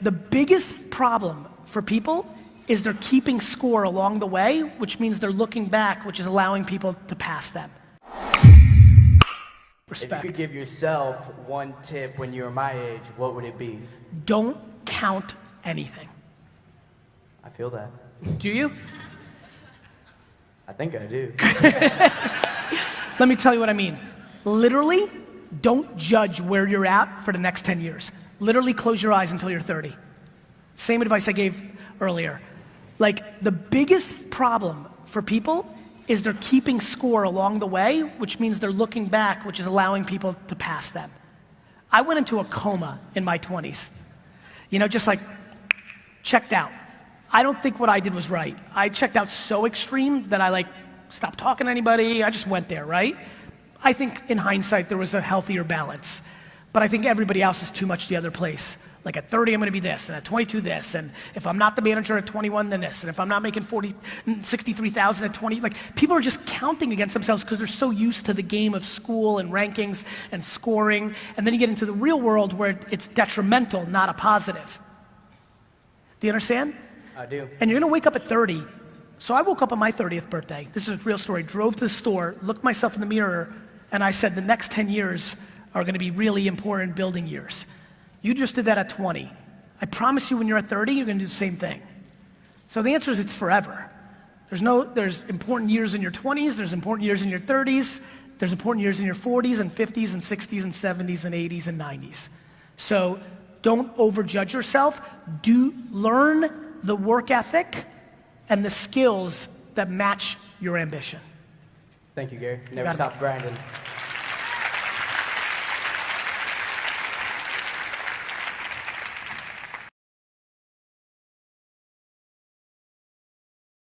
the biggest problem for people is they're keeping score along the way, which means they're looking back, which is allowing people to pass them. Respect. If you could give yourself one tip when you were my age, what would it be? Don't count anything. I feel that. Do you? I think I do. Let me tell you what I mean. Literally, don't judge where you're at for the next 10 years. Literally close your eyes until you're 30. Same advice I gave earlier. Like, the biggest problem for people is they're keeping score along the way, which means they're looking back, which is allowing people to pass them. I went into a coma in my 20s. You know, just like checked out. I don't think what I did was right. I checked out so extreme that I like stopped talking to anybody. I just went there, right? I think in hindsight there was a healthier balance, but I think everybody else is too much the other place. Like at 30, I'm gonna be this, and at 22, this, and if I'm not the manager at 21, then this, and if I'm not making 63,000 at 20, like people are just counting against themselves because they're so used to the game of school and rankings and scoring, and then you get into the real world where it's detrimental, not a positive. Do you understand? I do. And you're gonna wake up at 30. So I woke up on my 30th birthday. This is a real story. Drove to the store, looked myself in the mirror, and I said the next 10 years are gonna be really important building years. You just did that at 20. I promise you when you're at 30, you're gonna do the same thing. So the answer is it's forever. There's important years in your 20s, there's important years in your 30s, there's important years in your 40s and 50s and 60s and 70s and 80s and 90s. So don't overjudge yourself. Learn the work ethic and the skills that match your ambition. Thank you, Gary. Never stop grinding.